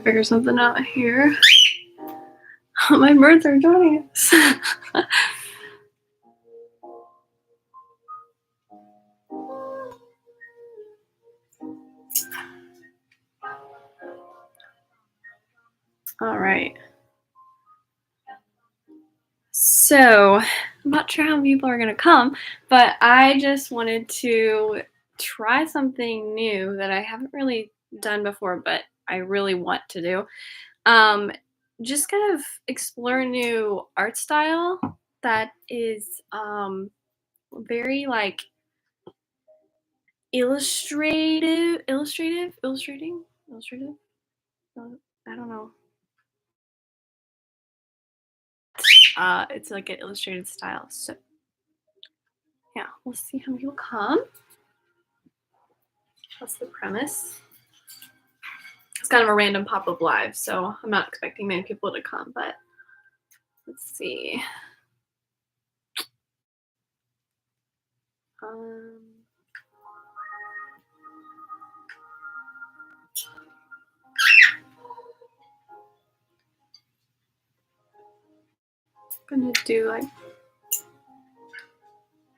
to figure something out here. My birds are joining us. All right. So I'm not sure how many people are going to come, but I just wanted to try something new that I haven't really done before, but I really want to do. Just kind of explore a new art style that is very like illustrative. I don't know. It's like an illustrated style. So yeah, we'll see how many will come. That's the premise. It's kind of a random pop-up live, so I'm not expecting many people to come, but let's see. I'm gonna do like,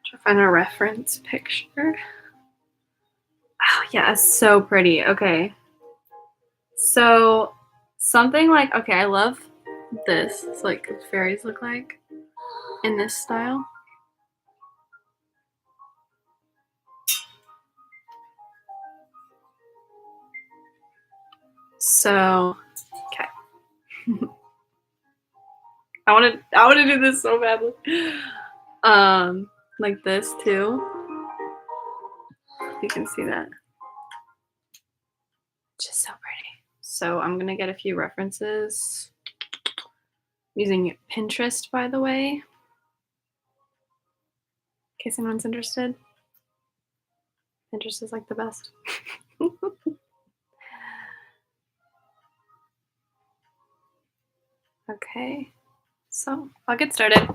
try to find a reference picture. Oh yeah, it's so pretty. Okay. So something like, okay, I love this. It's like what fairies look like in this style. So, okay. I want to do this so badly. Like this too. You can see that. Just so pretty. So I'm gonna get a few references using Pinterest, by the way, in case anyone's interested. Pinterest is like the best. Okay, so I'll get started.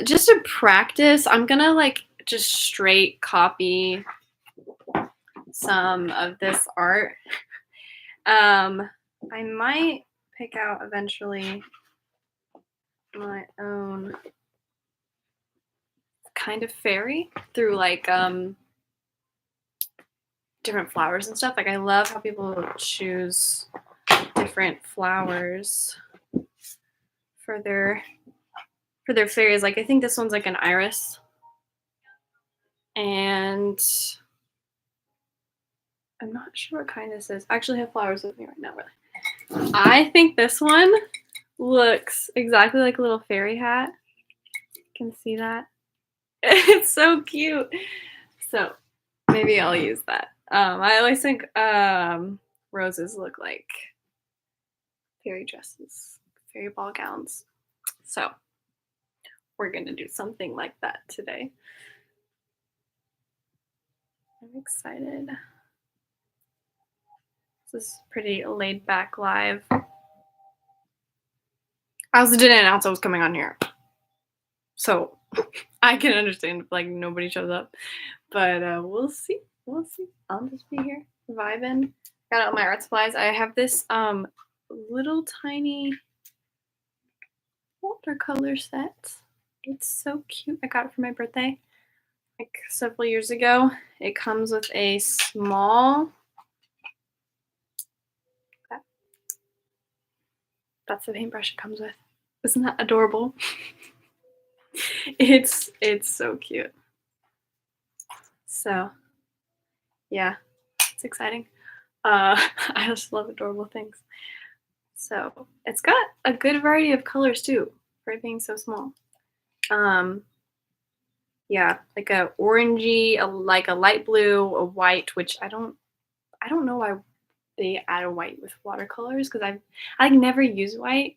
Just to practice, I'm gonna like just straight copy some of this art. I might pick out eventually my own kind of fairy through like different flowers and stuff. Like I love how people choose different flowers for their fairies. Like I think this one's like an iris, and I'm not sure what kind this is. I actually have flowers with me right now. Really, I think this one looks exactly like a little fairy hat. You can see that. It's so cute. So maybe I'll use that. I always think roses look like fairy dresses, fairy ball gowns. So we're gonna do something like that today. I'm excited. This is pretty laid back live. I also didn't announce I was coming on here, so I can understand if like nobody shows up, but we'll see. We'll see. I'll just be here vibing. Got out my art supplies. I have this little tiny watercolor set. It's so cute. I got it for my birthday like several years ago. It comes with a small, that's the paintbrush it comes with. Isn't that adorable? It's so cute. So yeah, it's exciting. I just love adorable things. So it's got a good variety of colors too, for it being so small. Yeah, like a orangey, like a light blue, a white, which I don't know why they add a white with watercolors, because I never use white.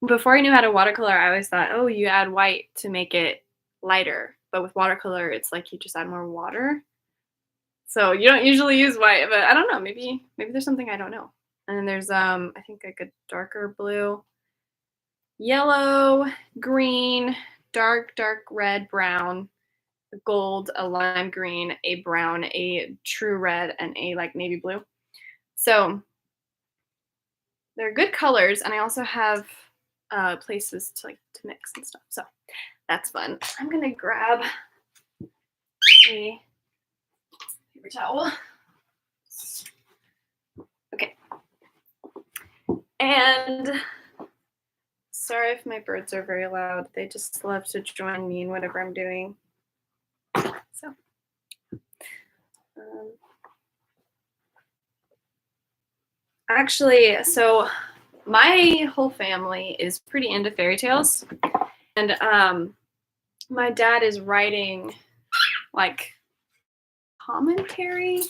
Before I knew how to watercolor, I always thought, oh, you add white to make it lighter. But with watercolor, it's like you just add more water. So you don't usually use white, but I don't know. Maybe there's something I don't know. And then there's I think like a darker blue, yellow, green, dark red, brown, gold, a lime green, a brown, a true red, and a like navy blue. So they're good colors, and I also have places to mix and stuff. So that's fun. I'm gonna grab a paper towel. Okay. And sorry if my birds are very loud. They just love to join me in whatever I'm doing. So actually, so my whole family is pretty into fairy tales, and my dad is writing like commentary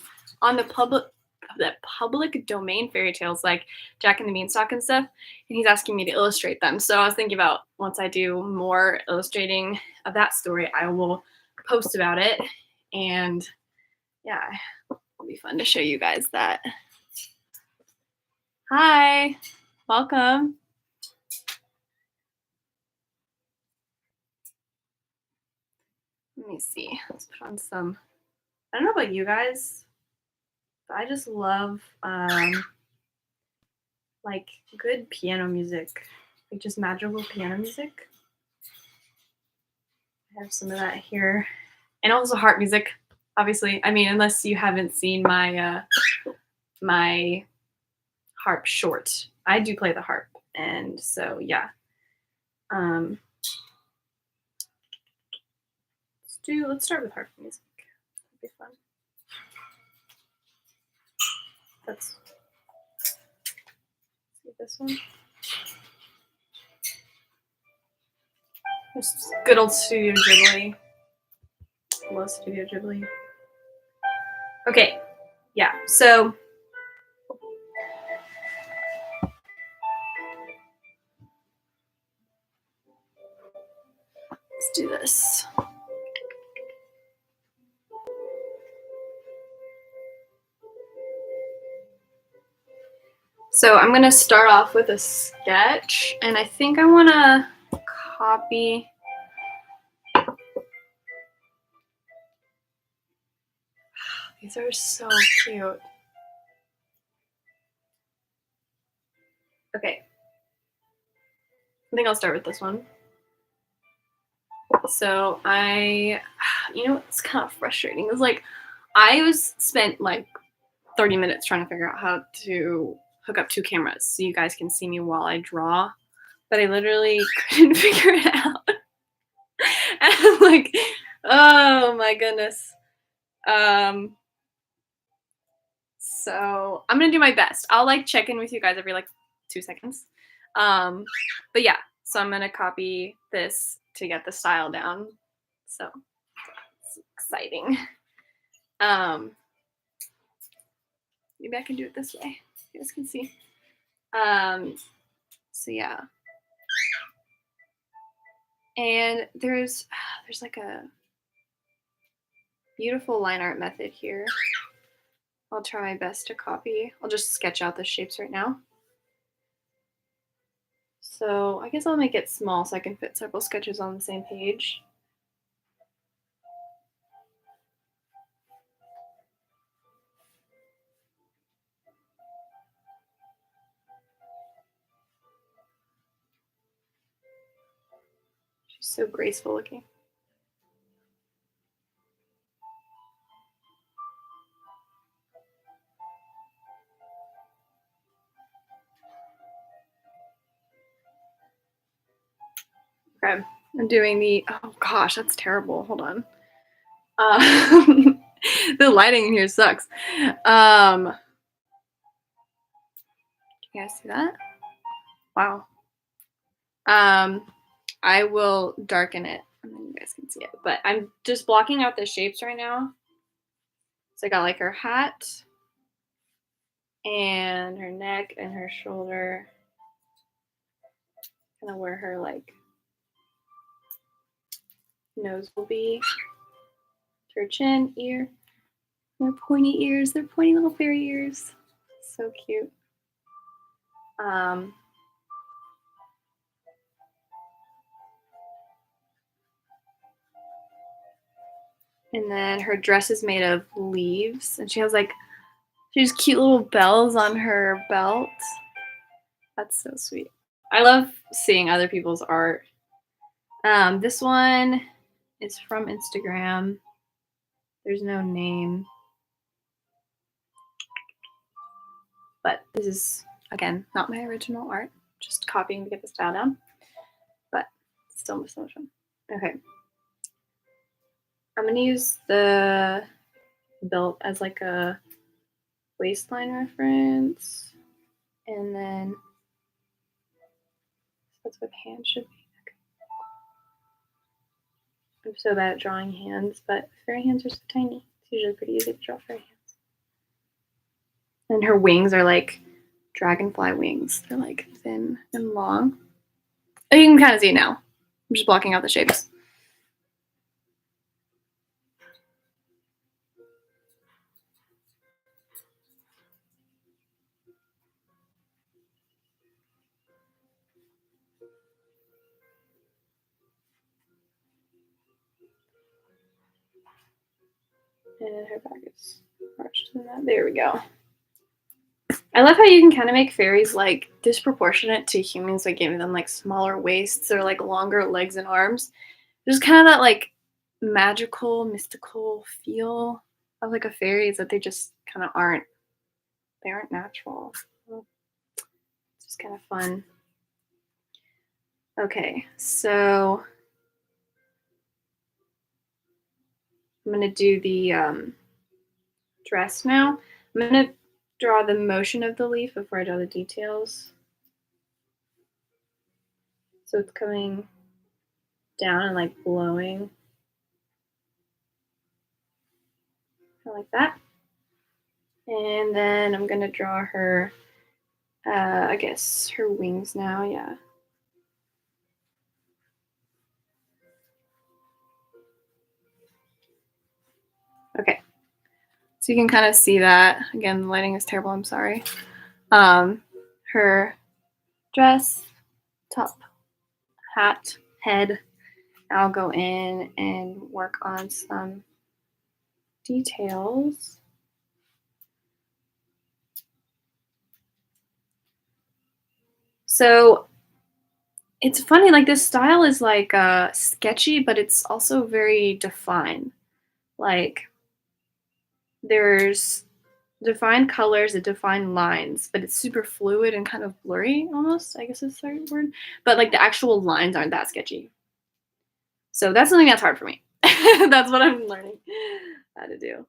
on the public domain fairy tales like Jack and the Beanstalk and stuff, and he's asking me to illustrate them. So I was thinking about once I do more illustrating of that story, I will post about it, and yeah, it'll be fun to show you guys that. Hi, welcome. Let me see. Let's put on some. I don't know about you guys, but I just love like good piano music, like just magical piano music. I have some of that here, and also harp music. Obviously, I mean, unless you haven't seen my my harp short, I do play the harp, and so yeah. Let's start with harp music. That'd be fun. Let's see this one. This good old Studio Ghibli. I love Studio Ghibli. Okay, yeah. So let's do this. So I'm gonna start off with a sketch, and I think I wanna copy. These are so cute. Okay. I think I'll start with this one. So it's kind of frustrating. It's like I spent like 30 minutes trying to figure out how to hook up 2 cameras so you guys can see me while I draw, but I literally couldn't figure it out. And I'm like, oh my goodness. So I'm gonna do my best. I'll like check in with you guys every like 2 seconds. But yeah, so I'm gonna copy this to get the style down. So it's exciting. Maybe I can do it this way. You guys can see. So yeah. And there's like a beautiful line art method here. I'll try my best to copy. I'll just sketch out the shapes right now. So I guess I'll make it small so I can fit several sketches on the same page. She's so graceful looking. Okay, I'm doing oh gosh, that's terrible. Hold on. The lighting in here sucks. Can you guys see that? Wow. I will darken it and then you guys can see it. But I'm just blocking out the shapes right now. So I got like her hat and her neck and her shoulder. Kind of where her like nose will be. Her chin, ear. Her pointy ears. They're pointy little fairy ears. So cute. And then her dress is made of leaves, and she has cute little bells on her belt. That's so sweet. I love seeing other people's art. This one is from Instagram. There's no name, but this is, again, not my original art. Just copying to get the style down, but still so much fun. Okay. I'm gonna use the belt as like a waistline reference, and then that's what hands should be. Okay. I'm so bad at drawing hands, but fairy hands are so tiny. It's usually pretty easy to draw fairy hands. And her wings are like dragonfly wings. They're like thin and long. Oh, you can kind of see it now. I'm just blocking out the shapes. And her back is arched in that. There we go. I love how you can kind of make fairies like disproportionate to humans by giving them like smaller waists or like longer legs and arms. There's kind of that like magical, mystical feel of like a fairy is that they just kind of aren't, they aren't natural. It's just kind of fun. Okay, so I'm gonna do the dress now. I'm gonna draw the motion of the leaf before I draw the details. So it's coming down and like blowing, kind of like that. And then I'm gonna draw her, I guess her wings now, yeah. Okay, so you can kind of see that. Again, the lighting is terrible, I'm sorry. Her dress, top, hat, head. I'll go in and work on some details. So it's funny, like this style is like sketchy, but it's also very defined. Like there's defined colors and defined lines, but it's super fluid and kind of blurry almost, I guess is the right word. But like the actual lines aren't that sketchy. So that's something that's hard for me. That's what I'm learning how to do.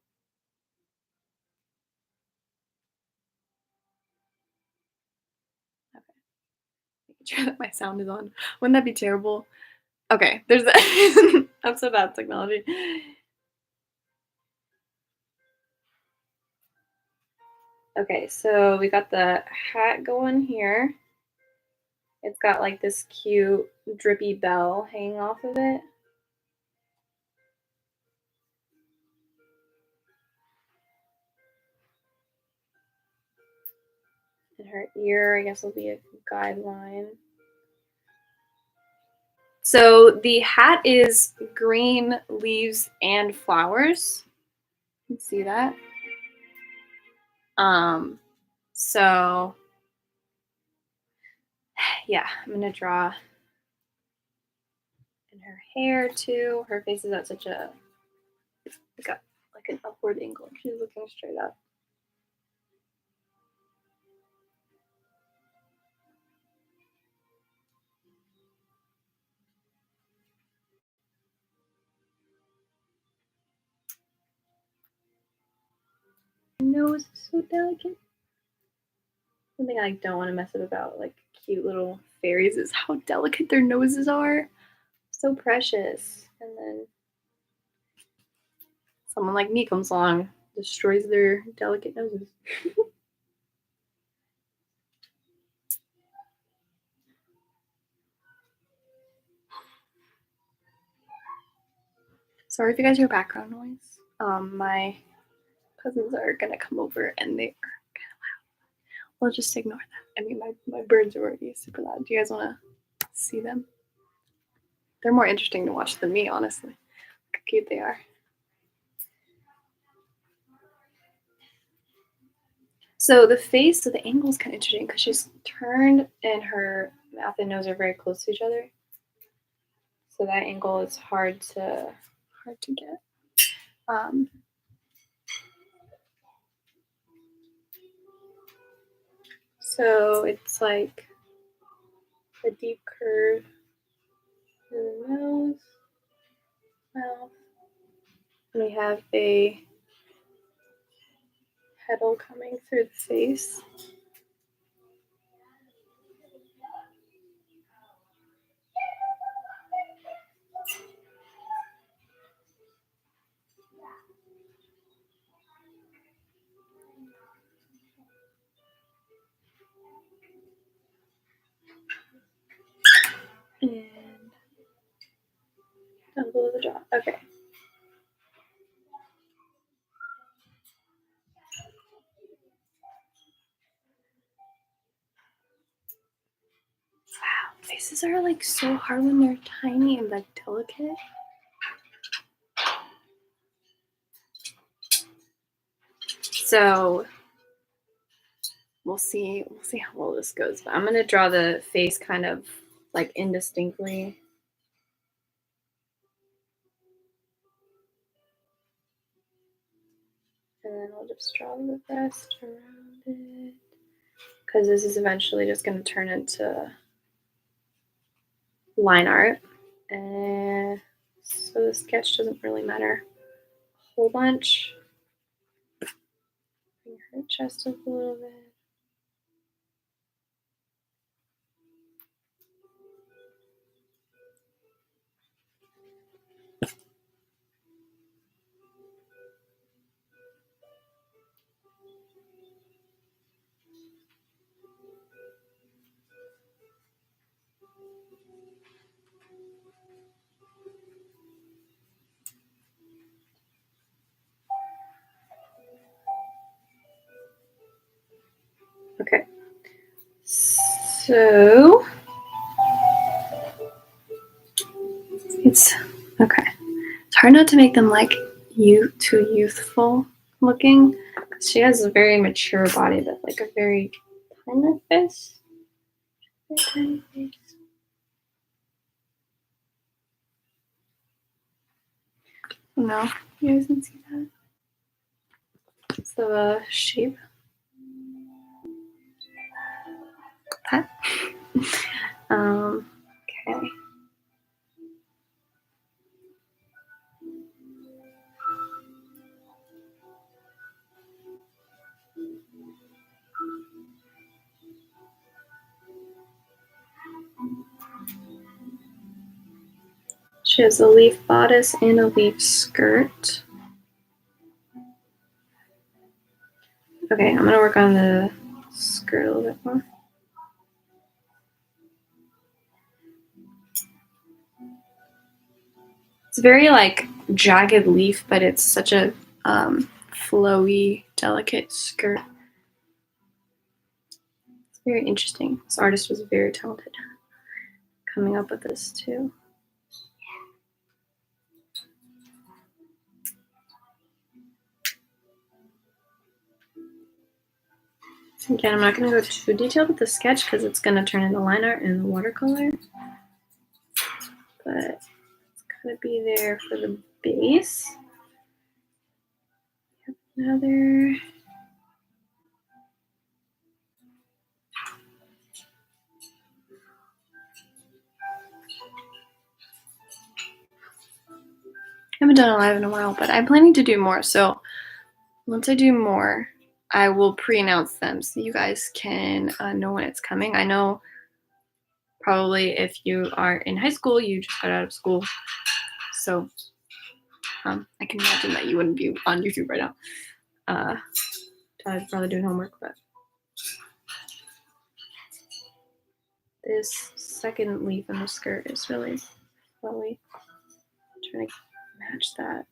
Okay. Making sure that my sound is on. Wouldn't that be terrible? Okay, there's that. I'm so bad at technology. Okay, so we got the hat going here. It's got like this cute drippy bell hanging off of it. And her ear, I guess, will be a guideline. So the hat is green leaves and flowers. You can see that. So yeah, I'm gonna draw in her hair too. Her face is at such a like an upward angle. She's looking straight up. Her nose is so delicate. Something I don't want to mess up about like cute little fairies is how delicate their noses are. So precious. And then someone like me comes along, destroys their delicate noses. Sorry if you guys hear background noise. My cousins are gonna come over and they are kind of loud. We'll just ignore that. I mean, my birds are already super loud. Do you guys want to see them? They're more interesting to watch than me, honestly. Look how cute they are. So the face, so the angle is kind of interesting because she's turned and her mouth and nose are very close to each other. So that angle is hard to get. Um, so it's like a deep curve through the nose, mouth. And we have a petal coming through the face. And down below the jaw. Okay. Wow, faces are like so hard when they're tiny and like delicate. So we'll see how well this goes. But I'm gonna draw the face kind of like indistinctly. And then I'll just draw the rest around it. Because this is eventually just gonna turn into line art. And so the sketch doesn't really matter a whole bunch. Bring her chest up a little bit. Okay. So it's okay. It's hard not to make them like too youthful looking. She has a very mature body, but like a very tiny face. Very tiny face. No, you guys can see that. It's the shape. That. Okay. She has a leaf bodice and a leaf skirt. Okay, I'm gonna work on the skirt a little bit more. It's very like jagged leaf, but it's such a flowy, delicate skirt. It's very interesting. This artist was very talented coming up with this too. Again, I'm not going to go too detailed with the sketch because it's going to turn into line art in the watercolor. But it's going to be there for the base. Another. I haven't done a live in a while, but I'm planning to do more. So once I do more, I will pre-announce them so you guys can know when it's coming. I know probably if you are in high school, you just got out of school. So I can imagine that you wouldn't be on YouTube right now. I'd probably doing homework, but this second leaf in the skirt is really flowy. I'm trying to match that.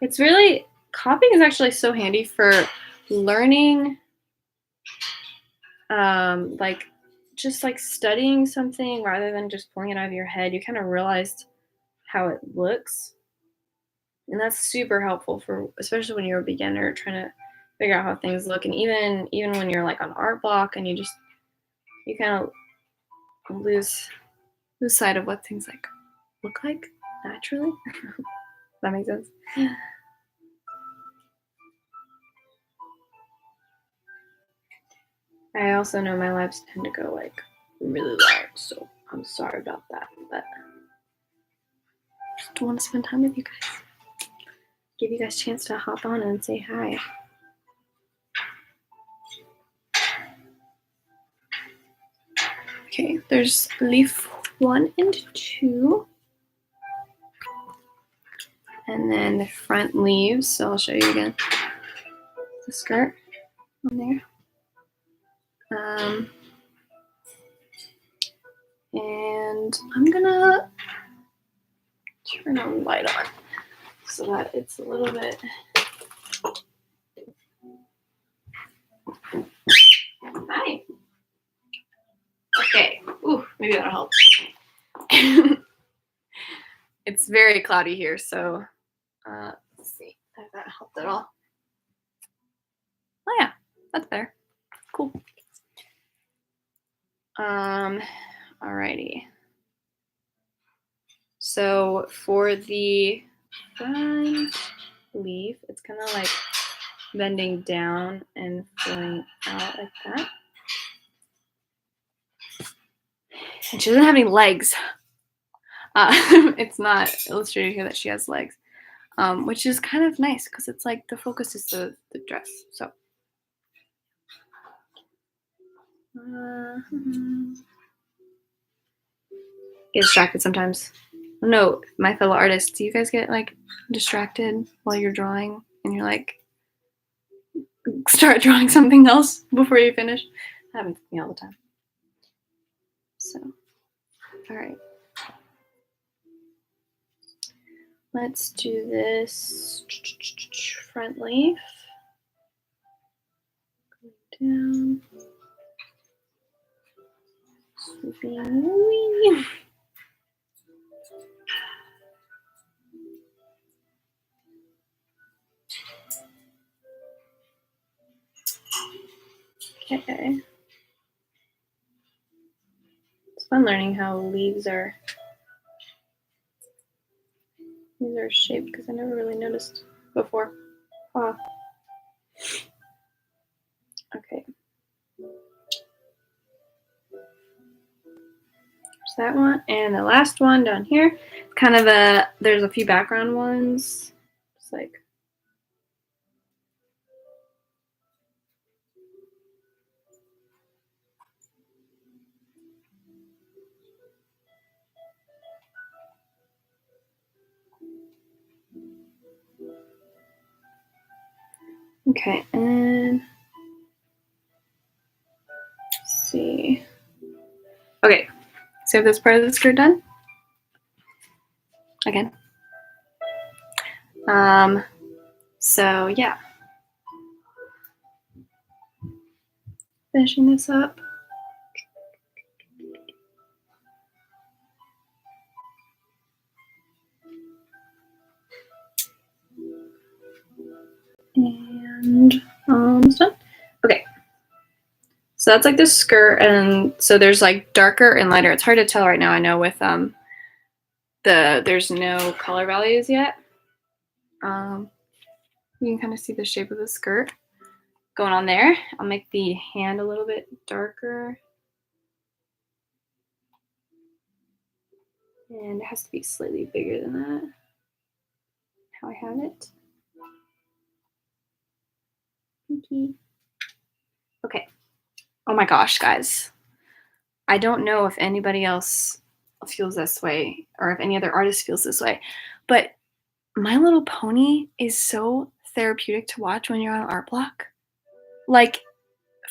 It's really, copying is actually so handy for learning, like just like studying something rather than just pulling it out of your head. You kind of realized how it looks. And that's super helpful for, especially when you're a beginner trying to figure out how things look. And even when you're like on art block and you kind of lose sight of what things like look like naturally. Does that make sense? I also know my lives tend to go like really loud, so I'm sorry about that, but just want to spend time with you guys. Give you guys a chance to hop on and say hi. Okay, there's leaf 1 and 2. And then the front leaves, so I'll show you again. The skirt on there. And I'm gonna turn on the light on so that it's a little bit. Hi. Okay. Ooh, maybe that'll help. It's very cloudy here, so let's see if that helped at all. Oh yeah, that's better. Cool. Alrighty. So for the front leaf, it's kind of like bending down and flowing out like that. And she doesn't have any legs. It's not illustrated here that she has legs, which is kind of nice because it's like the focus is the dress. So. Get distracted sometimes. No, my fellow artists, do you guys get like distracted while you're drawing and you're like start drawing something else before you finish? That happens to me all the time. So, all right. Let's do this front leaf. Down. Swooping. Okay. It's fun learning how leaves are shaped because I never really noticed before. Huh. Okay. There's that one. And the last one down here, kind of there's a few background ones. Just like. Okay, and let's see. Okay, so we have this part of the skirt done. Again. So yeah. Finishing this up. And almost done. Okay. So that's like the skirt, and so there's like darker and lighter. It's hard to tell right now, I know, with there's no color values yet. You can kind of see the shape of the skirt going on there. I'll make the hand a little bit darker. And it has to be slightly bigger than that. How I have it. Pinky. Okay. Oh my gosh, guys. I don't know if anybody else feels this way or if any other artist feels this way, but My Little Pony is so therapeutic to watch when you're on art block. Like,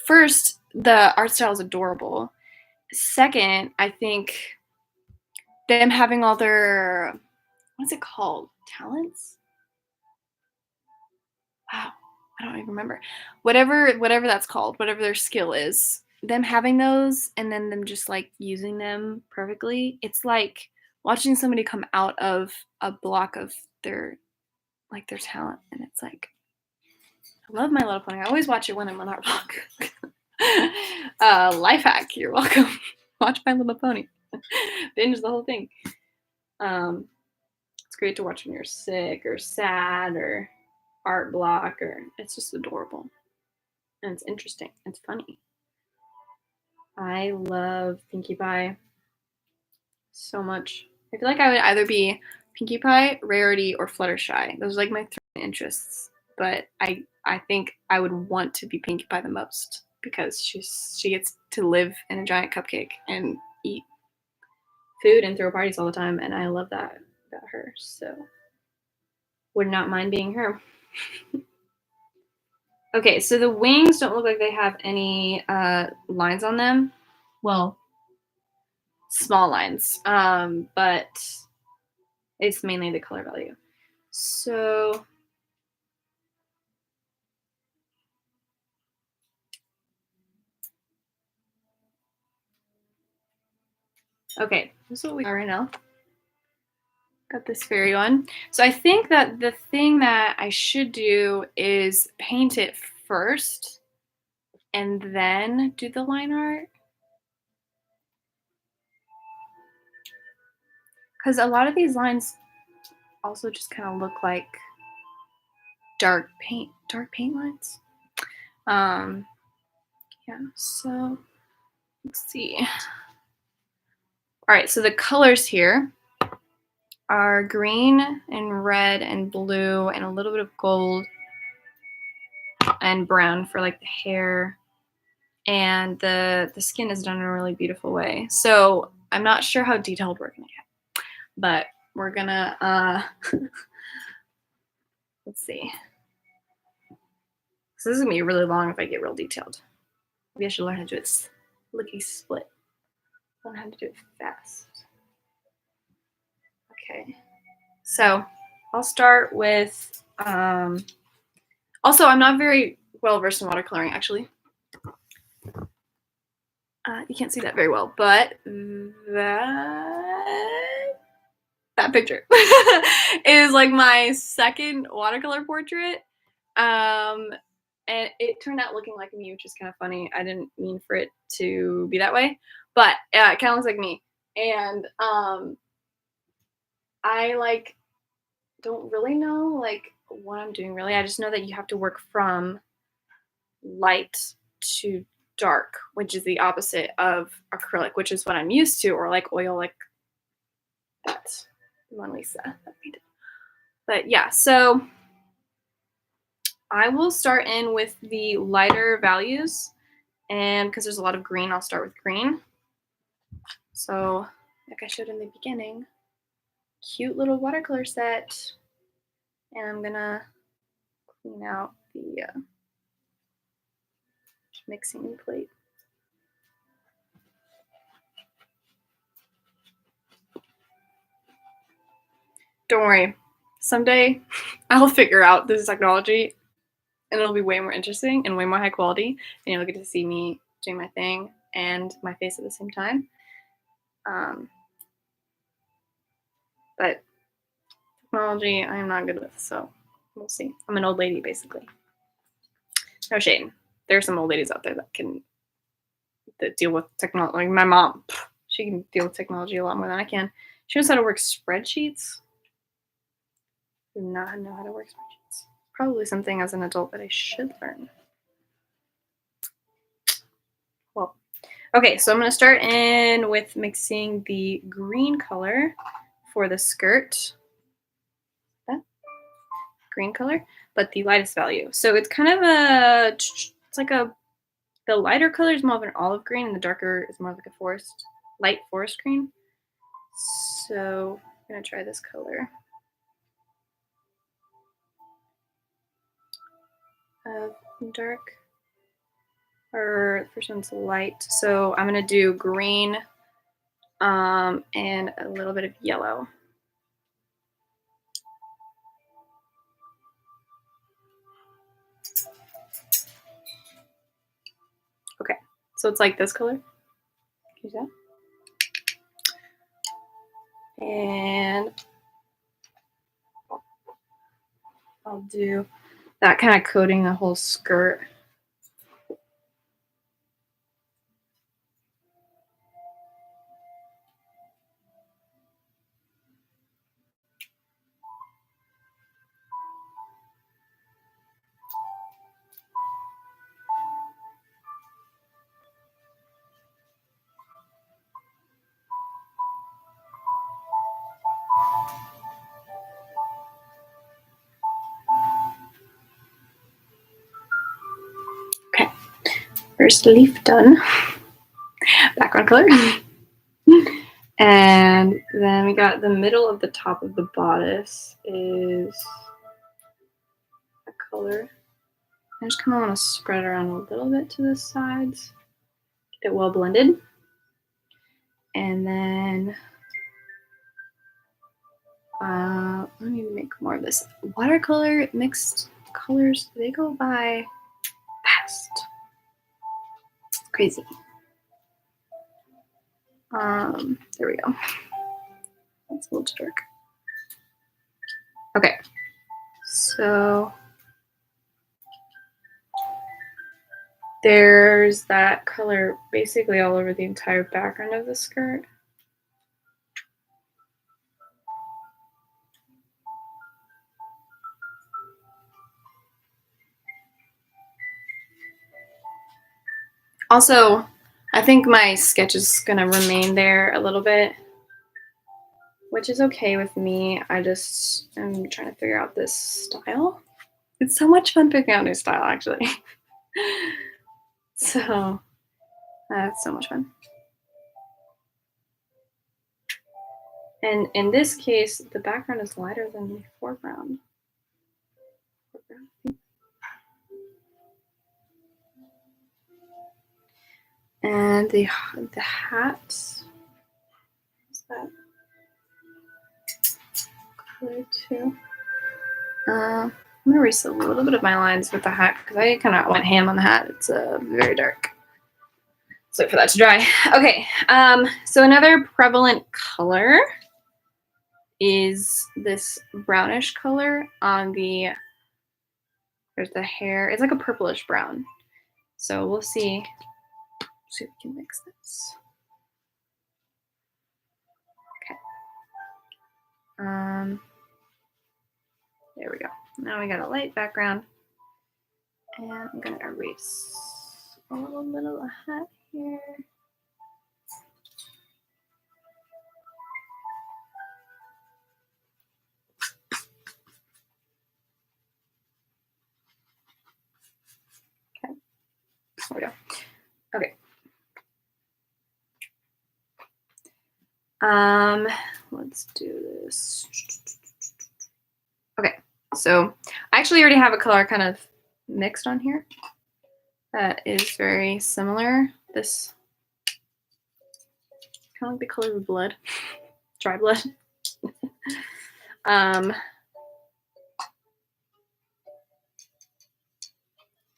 first, the art style is adorable. Second, I think them having all their, what's it called? Talents? Wow, I don't even remember. Whatever that's called, whatever their skill is, them having those and then them just like using them perfectly. It's like watching somebody come out of a block of their talent, and it's like, I love My Little Pony. I always watch it when I'm on art block. Life hack. You're welcome. Watch My Little Pony. Binge the whole thing. It's great to watch when you're sick or sad or art block, or it's just adorable. And it's interesting. It's funny. I love Pinkie Pie so much. I feel like I would either be Pinkie Pie, Rarity, or Fluttershy. Those are like my three interests. But I think I would want to be Pinkie Pie the most because she gets to live in a giant cupcake and eat food and throw parties all the time, and I love that about her. So would not mind being her. Okay, so the wings don't look like they have any lines on them. Well, small lines, but it's mainly the color value. So okay, this is what we are right now. Got this fairy one. So I think that the thing that I should do is paint it first and then do the line art. Because a lot of these lines also just kind of look like dark paint lines. Yeah, so let's see. All right, so the colors here are green and red and blue and a little bit of gold and brown for like the hair, and the skin is done in a really beautiful way. So I'm not sure how detailed we're gonna get, but we're gonna let's see. So this is gonna be really long if I get real detailed. Maybe I should learn how to do it lickety split. Learn how to do it fast. Okay, so I'll start with also, I'm not very well versed in watercoloring, actually. You can't see that very well, but that picture is like my second watercolor portrait. And it turned out looking like me, which is kind of funny. I didn't mean for it to be that way, but it kind of looks like me. And I like don't really know like what I'm doing really. I just know that you have to work from light to dark, which is the opposite of acrylic, which is what I'm used to, or like oil, like that Mona Lisa that we did. But yeah, so I will start in with the lighter values, and because there's a lot of green, I'll start with green. So like I showed in the beginning, cute little watercolor set, and I'm gonna clean out the mixing plate. Don't worry, someday I'll figure out this technology and it'll be way more interesting and way more high quality, and you'll get to see me doing my thing and my face at the same time. But technology I'm not good with, so we'll see. I'm an old lady, basically. No shade. There are some old ladies out there that deal with technology. Like my mom, she can deal with technology a lot more than I can. She knows how to work spreadsheets. I do not know how to work spreadsheets. Probably something as an adult that I should learn. Well, okay, so I'm going to start in with mixing the green color for the skirt. That green color, but the lightest value. So it's kind of it's like the lighter color is more of an olive green and the darker is more like a light forest green. So I'm going to try this color. Dark, or the first one's light. So I'm going to do green and a little bit of yellow. Okay, so it's like this color. Can you see that? And I'll do that kind of coating the whole skirt. Okay, first leaf done. Background color. And then we got the middle of the top of the bodice is a color. I just kind of want to spread around a little bit to the sides, get it well blended. And then let me make more of this. Watercolor mixed colors, they go by fast. It's crazy. There we go. That's a little dark. Okay, so there's that color basically all over the entire background of the skirt. Also, I think my sketch is gonna remain there a little bit, which is okay with me. I just am trying to figure out this style. It's so much fun picking out new style, actually. So that's so much fun. And in this case, the background is lighter than the foreground. And the hat, what's that? Color too. I'm gonna erase a little bit of my lines with the hat because I kind of went ham on the hat. It's very dark. Let's wait for that to dry. Okay, so another prevalent color is this brownish color on the, there's the hair. It's like a purplish brown. So we'll see if we can mix this. Okay. There we go. Now we got a light background. And I'm gonna erase a little bit of the hat here. Okay, there we go. Okay. Let's do this. Okay, so I actually already have a color kind of mixed on here that is very similar. This kind of like the color of blood, dry blood.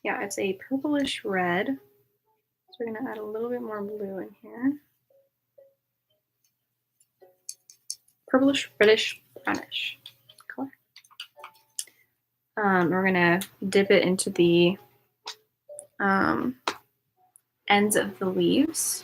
Yeah, it's a purplish red. So we're gonna add a little bit more blue in here. Purplish, reddish, brownish color. We're gonna dip it into the ends of the leaves.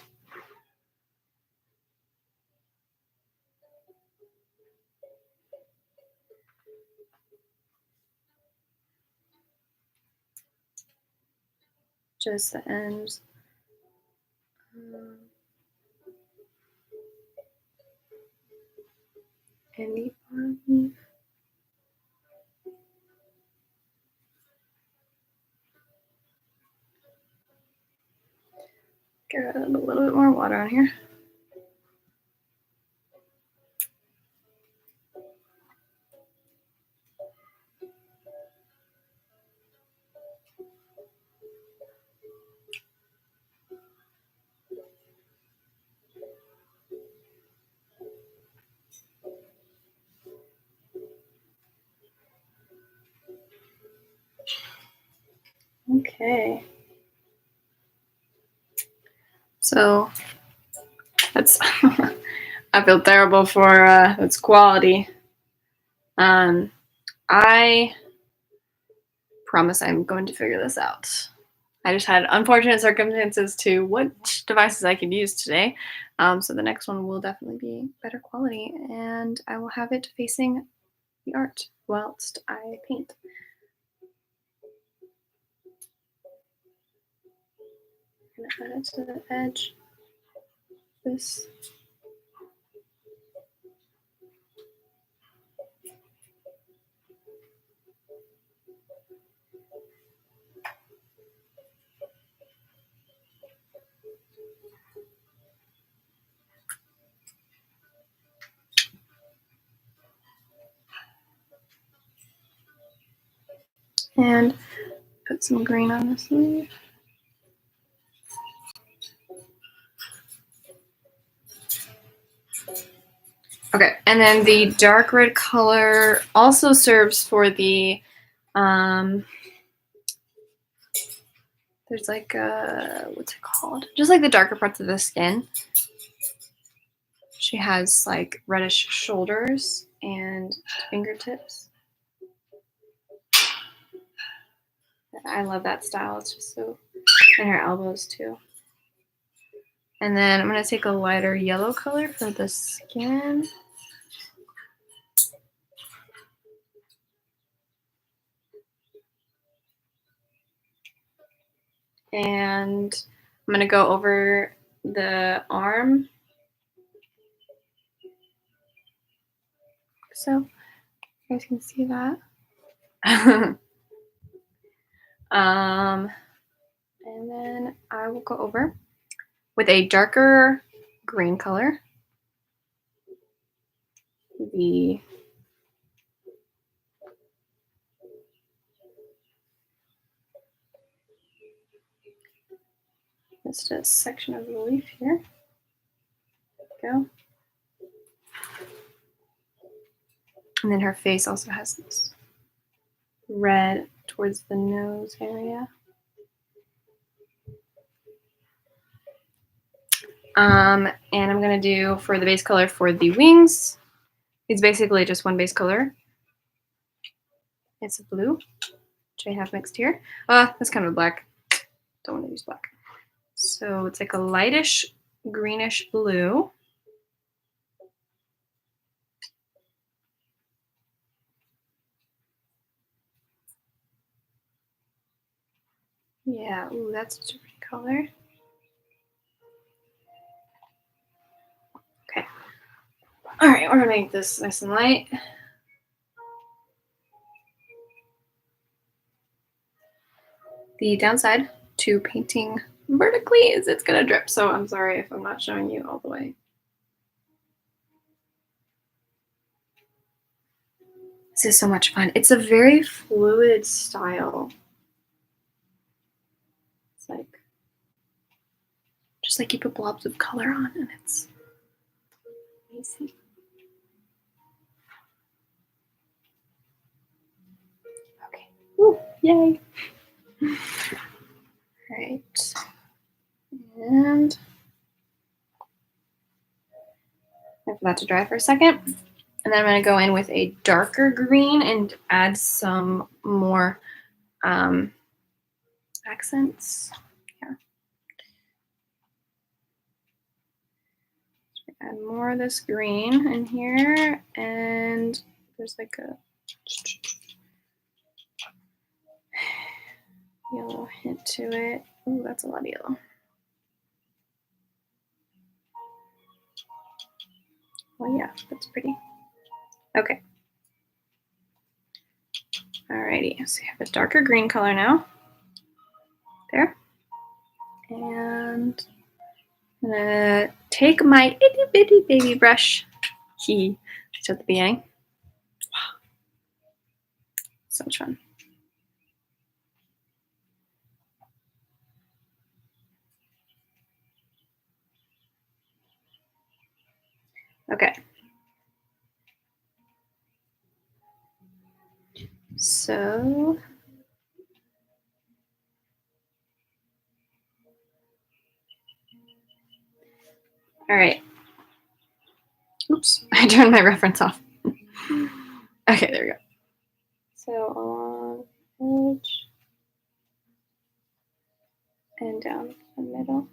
Just the ends. And the bottom leaf. Get a little bit more water on here. Okay. So that's I feel terrible for its quality. I promise I'm going to figure this out. I just had unfortunate circumstances to what devices I could use today. So the next one will definitely be better quality, and I will have it facing the art whilst I paint. I'm gonna add it to the edge. This. And put some green on this leaf. Okay, and then the dark red color also serves for the, there's like a, what's it called? Just like the darker parts of the skin. She has like reddish shoulders and fingertips. I love that style. It's just so, and her elbows too. And then I'm gonna take a lighter yellow color for the skin. And I'm gonna go over the arm. So you guys can see that. And then I will go over with a darker green color. Just a section of the leaf here. Go. And then her face also has this red towards the nose area. And I'm gonna do for the base color for the wings. It's basically just one base color. It's a blue, which I have mixed here. That's kind of black. Don't want to use black. So it's like a lightish greenish blue. Yeah, ooh, that's such a pretty color. Okay. All right, we're gonna make this nice and light. The downside to painting vertically is it's gonna drip, so I'm sorry if I'm not showing you all the way. This is so much fun. It's a very fluid style. It's like, just like you put blobs of color on and it's amazing. Okay, woo, yay. All right, and wait for that to dry for a second. And then I'm gonna go in with a darker green and add some more accents. Yeah. Add more of this green in here, and there's like a yellow hint to it. Ooh, that's a lot of yellow. Well, yeah, that's pretty. Okay. Alrighty, so you have a darker green color now. There. And I'm gonna take my itty bitty baby brush. Heyyy, just at the beginning. Wow. So much fun. Okay. So all right. Oops, I turned my reference off. Okay, there we go. So on edge. and down the middle.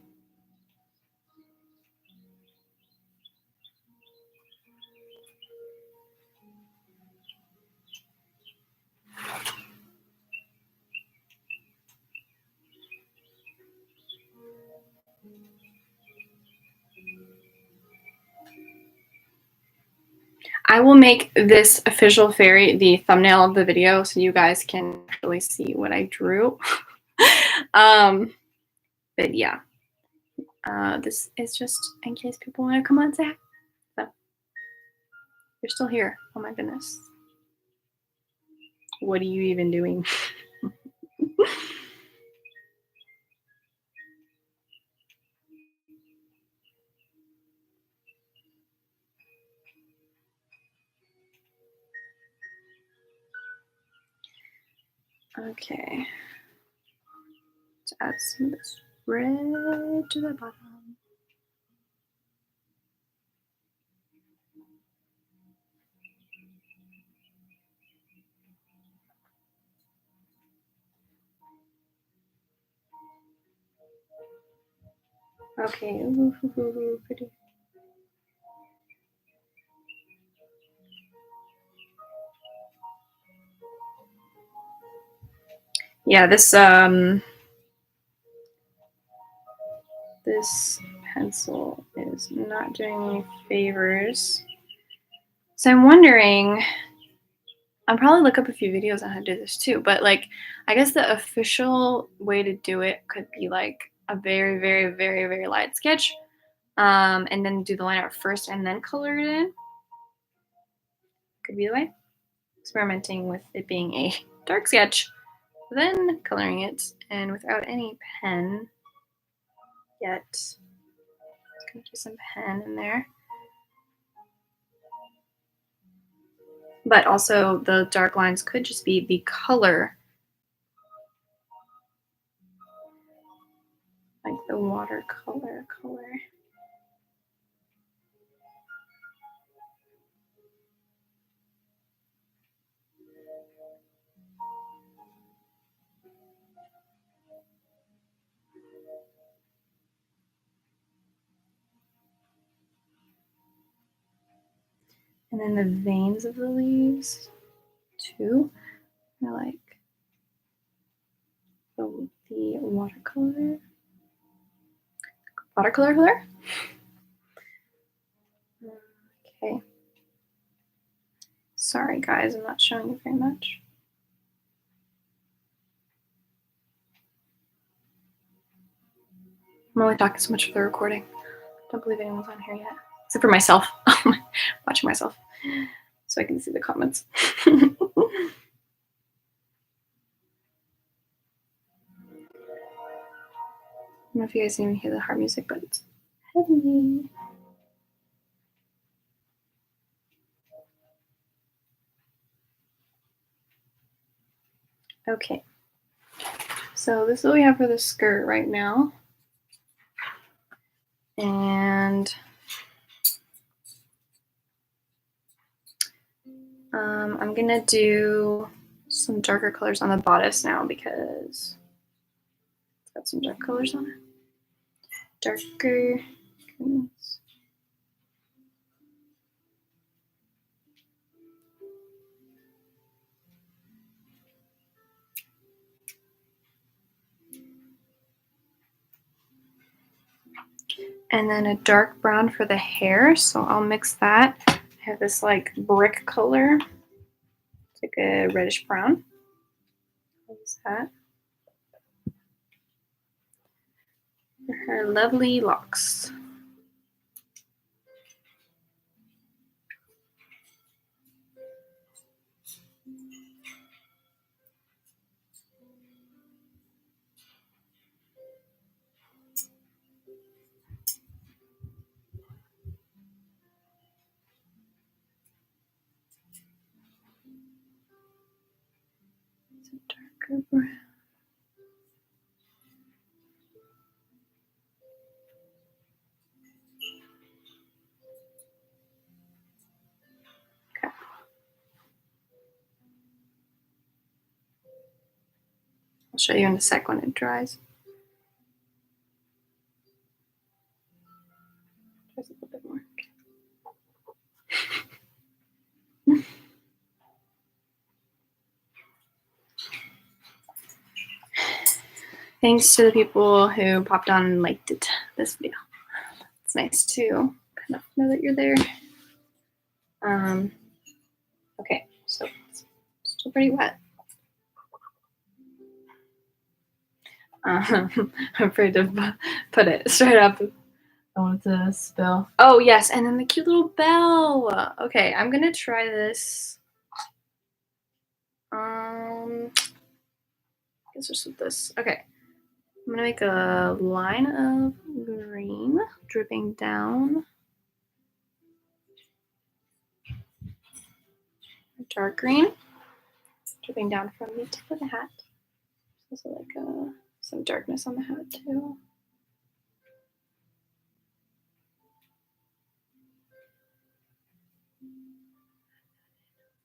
I will make this official fairy the thumbnail of the video so you guys can actually see what I drew. But yeah, this is just in case people want to come on and say hi. So, you're still here. Oh my goodness. What are you even doing? Okay. Let's add some of this red to the bottom. Okay. Ooh, pretty. Yeah, this pencil is not doing me favors. So I'm wondering, I'll probably look up a few videos on how to do this too, but like, I guess the official way to do it could be like a very, very, very, very light sketch, and then do the line art first and then color it in. Could be the way. Experimenting with it being a dark sketch, then coloring it, and without any pen yet. Just gonna do some pen in there. But also the dark lines could just be the color, like the watercolor color. And then the veins of the leaves too are like the watercolor color. Okay. Sorry guys, I'm not showing you very much. I'm only talking so much for the recording. Don't believe anyone's on here yet. Except for myself. Watching myself. So I can see the comments. I don't know if you guys even hear the heart music, but it's heavy. Okay. So this is what we have for the skirt right now. And I'm gonna do some darker colors on the bodice now because it's got some dark colors on it. Darker. Goodness. And then a dark brown for the hair, so I'll mix that. I have this like brick color. It's like a reddish brown. I'll use that for her lovely locks. Some darker brown. Okay. I'll show you in a sec when it dries. Thanks to the people who popped on and liked this video. It's nice to kind of know that you're there. Okay, so it's still pretty wet. I'm afraid to put it straight up. I want it to spill. Oh yes, and then the cute little bell. Okay, I'm gonna try this. I guess just with this. Okay, I'm gonna make a line of green dripping down. Dark green dripping down from the tip of the hat. Also like some darkness on the hat too.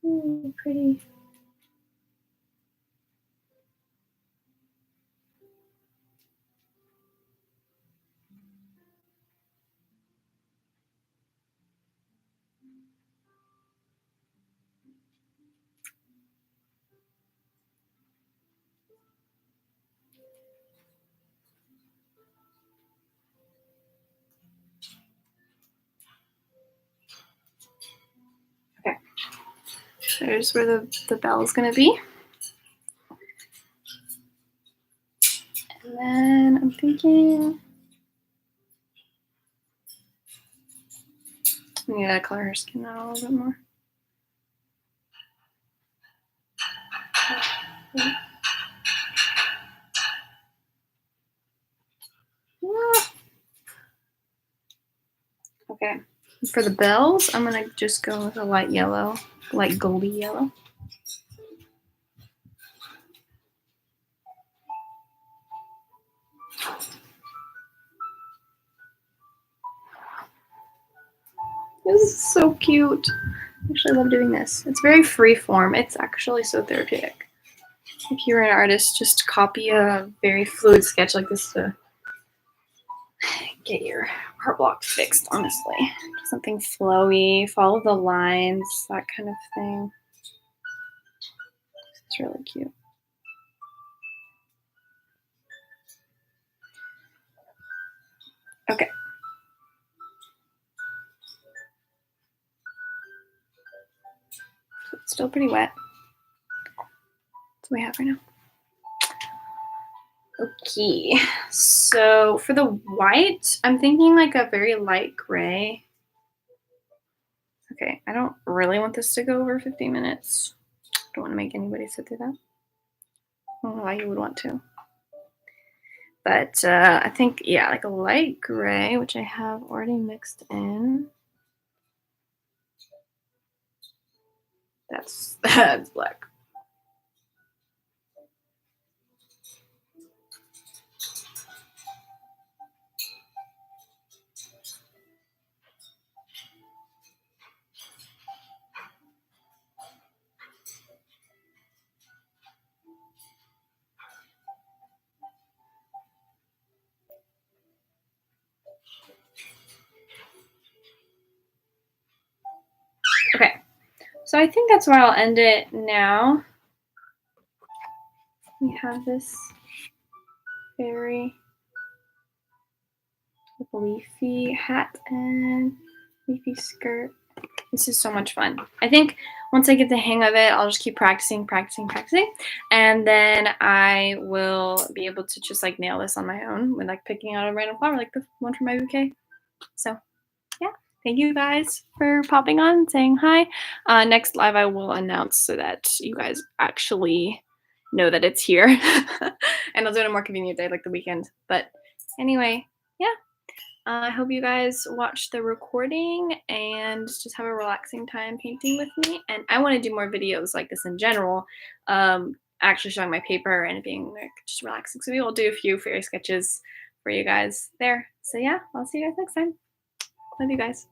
Ooh, pretty. Okay, there's where the bell is gonna be. And then I'm thinking I need to color her skin out a little bit more. Okay, for the bells, I'm gonna just go with a light yellow, light goldy yellow. This is so cute. I actually love doing this. It's very free form. It's actually so therapeutic. If you're an artist, just copy a very fluid sketch like this to get your art block fixed, honestly. Something flowy, follow the lines, that kind of thing. It's really cute. Okay. So it's still pretty wet. That's what we have right now. Okay, so for the white, I'm thinking like a very light gray. Okay, I don't really want this to go over 50 minutes. Don't want to make anybody sit through that. I don't know why you would want to. But I think, yeah, like a light gray, which I have already mixed in. That's black. Okay, so I think that's where I'll end it now. We have this very leafy hat and leafy skirt. This is so much fun. I think once I get the hang of it, I'll just keep practicing, and then I will be able to just like nail this on my own when like picking out a random flower like the one from my bouquet. So yeah, thank you guys for popping on and saying hi. Next live I will announce so that you guys actually know that it's here. And I'll do it on a more convenient day like the weekend. But anyway, yeah. I hope you guys watch the recording and just have a relaxing time painting with me. And I want to do more videos like this in general, actually showing my paper and being like just relaxing. So maybe I'll do a few fairy sketches for you guys there. So yeah, I'll see you guys next time. Love you guys.